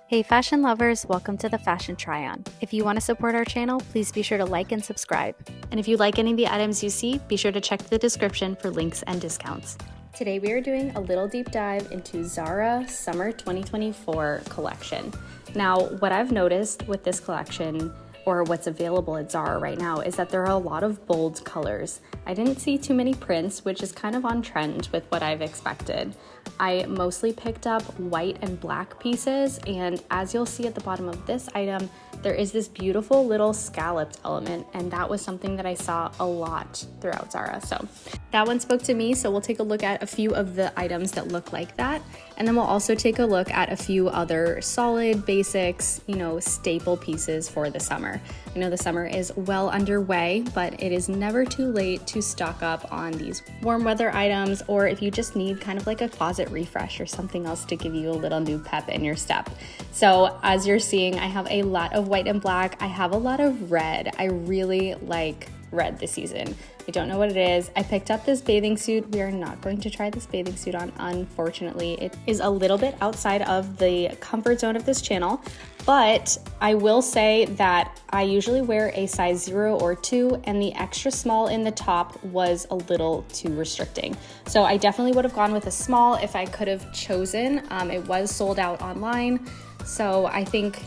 Hey fashion lovers, welcome to the Fashion Try-On. If you want to support our channel, please be sure to like and subscribe. And if you like any of the items you see, be sure to check the description for links and discounts. Today we are doing a little deep dive into Zara Summer 2024 collection. Now, what I've noticed with this collection, or what's available at Zara right now, is that there are a lot of bold colors. I didn't see too many prints, which is kind of on trend with what I've expected. I mostly picked up white and black pieces, and as you'll see at the bottom of this item, there is this beautiful little scalloped element, and that was something that I saw a lot throughout Zara. So that one spoke to me, so we'll take a look at a few of the items that look like that, and then we'll also take a look at a few other solid basics, staple pieces for the summer. I know the summer is well underway, but it is never too late to stock up on these warm weather items, or if you just need kind of like a closet refresh or something else to give you a little new pep in your step. So as you're seeing, I have a lot of white and black. I have a lot of red. I really like red this season. I don't know what it is. I picked up this bathing suit. We are not going to try this bathing suit on, unfortunately. It is a little bit outside of the comfort zone of this channel, but I will say that I usually wear a size 0 or 2, and the extra small in the top was a little too restricting. So I definitely would have gone with a small if I could have chosen. It was sold out online. So I think,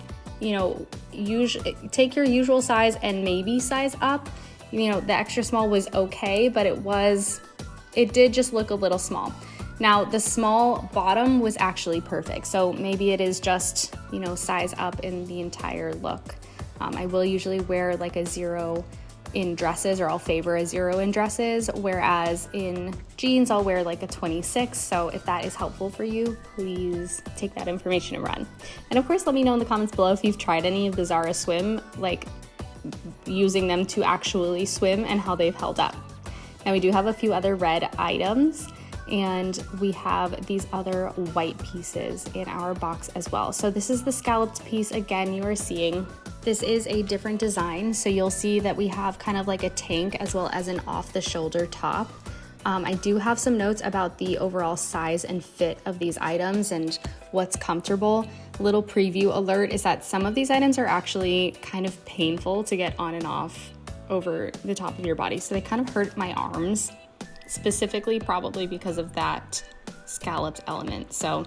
take your usual size and maybe size up. The extra small was okay, but it did just look a little small. Now, the small bottom was actually perfect. So maybe it is just, size up in the entire look. I will usually wear like a 0 in dresses, or I'll favor a 0 in dresses, whereas in jeans, I'll wear like a 26. So if that is helpful for you, please take that information and run. And of course, let me know in the comments below if you've tried any of the Zara Swim, like using them to actually swim, and how they've held up. Now we do have a few other red items, and we have these other white pieces in our box as well. So this is the scalloped piece. Again, you are seeing this is a different design. So you'll see that we have kind of like a tank as well as an off the shoulder top. I do have some notes about the overall size and fit of these items and what's comfortable. Little preview alert is that some of these items are actually kind of painful to get on and off over the top of your body. So they kind of hurt my arms, specifically probably because of that scalloped element. So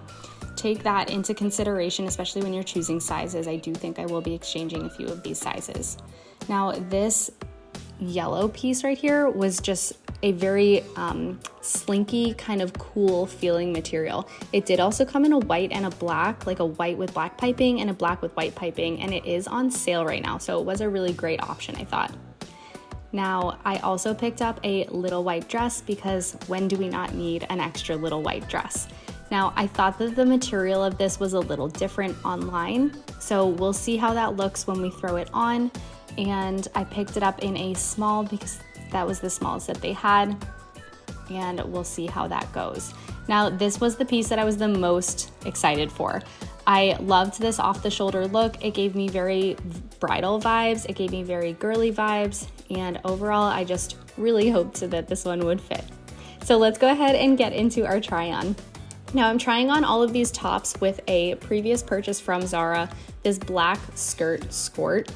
take that into consideration, especially when you're choosing sizes. I do think I will be exchanging a few of these sizes. Now this yellow piece right here was just a very slinky, kind of cool feeling material. It did also come in a white and a black, like a white with black piping and a black with white piping, and it is on sale right now. So it was a really great option, I thought. Now, I also picked up a little white dress, because when do we not need an extra little white dress? Now, I thought that the material of this was a little different online, so we'll see how that looks when we throw it on. And I picked it up in a small because that was the smallest that they had, and we'll see how that goes. Now, this was the piece that I was the most excited for. I loved this off the shoulder look. It gave me very bridal vibes. It gave me very girly vibes. And overall, I just really hoped that this one would fit. So let's go ahead and get into our try on. Now I'm trying on all of these tops with a previous purchase from Zara, this black skirt skirt.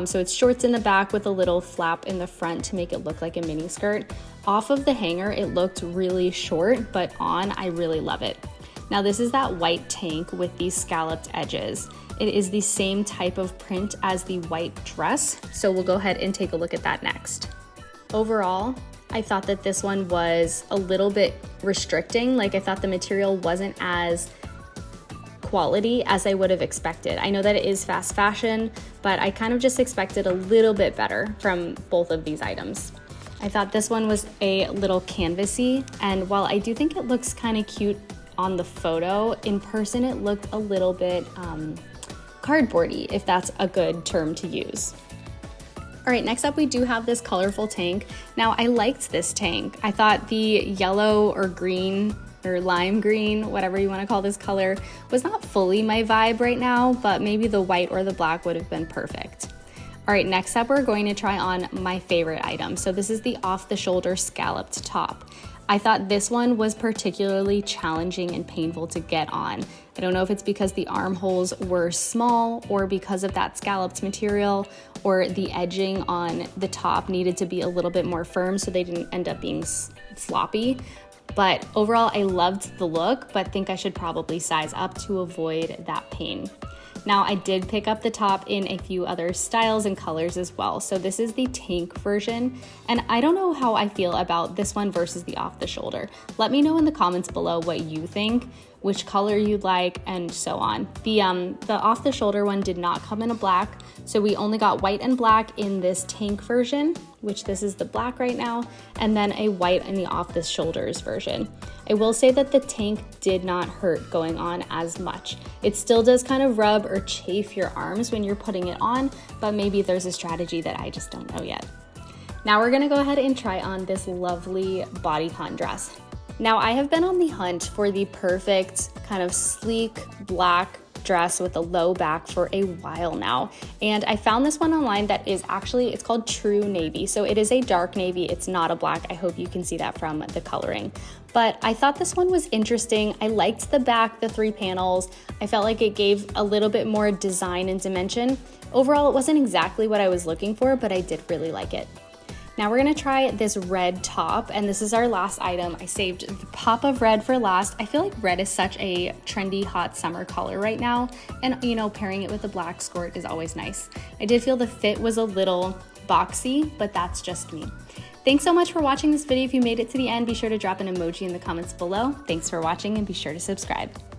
So it's shorts in the back with a little flap in the front to make it look like a mini skirt. Off of the hanger, it looked really short, but on, I really love it. Now this is that white tank with these scalloped edges. It is the same type of print as the white dress, so we'll go ahead and take a look at that next. Overall, I thought that this one was a little bit restricting. Like, I thought the material wasn't as quality as I would have expected. I know that it is fast fashion, but I kind of just expected a little bit better from both of these items. I thought this one was a little canvasy, and while I do think it looks kind of cute on the photo, in person it looked a little bit cardboardy, if that's a good term to use. All right, next up we do have this colorful tank. Now I liked this tank. I thought the yellow or green or lime green, whatever you want to call this color, was not fully my vibe right now, but maybe the white or the black would have been perfect. All right, next up we're going to try on my favorite item. So this is the off the shoulder scalloped top. I thought this one was particularly challenging and painful to get on. I don't know if it's because the armholes were small or because of that scalloped material, or the edging on the top needed to be a little bit more firm so they didn't end up being sloppy. But overall, I loved the look, but think I should probably size up to avoid that pain. Now, I did pick up the top in a few other styles and colors as well. So this is the tank version, and I don't know how I feel about this one versus the off the shoulder. Let me know in the comments below what you think, which color you'd like, and so on. The off the shoulder one did not come in a black, so we only got white and black in this tank version, which this is the black right now, and then a white in the off the shoulders version. I will say that the tank did not hurt going on as much. It still does kind of rub or chafe your arms when you're putting it on, but maybe there's a strategy that I just don't know yet. Now we're gonna go ahead and try on this lovely bodycon dress. Now, I have been on the hunt for the perfect kind of sleek black dress with a low back for a while now, and I found this one online that is actually, it's called True Navy. So it is a dark navy, it's not a black. I hope you can see that from the coloring. But I thought this one was interesting. I liked the back, the 3 panels. I felt like it gave a little bit more design and dimension. Overall, it wasn't exactly what I was looking for, but I did really like it. Now we're gonna try this red top, and this is our last item. I saved the pop of red for last. I feel like red is such a trendy, hot summer color right now, and you know, pairing it with a black skirt is always nice. I did feel the fit was a little boxy, but that's just me. Thanks so much for watching this video. If you made it to the end, be sure to drop an emoji in the comments below. Thanks for watching, and be sure to subscribe.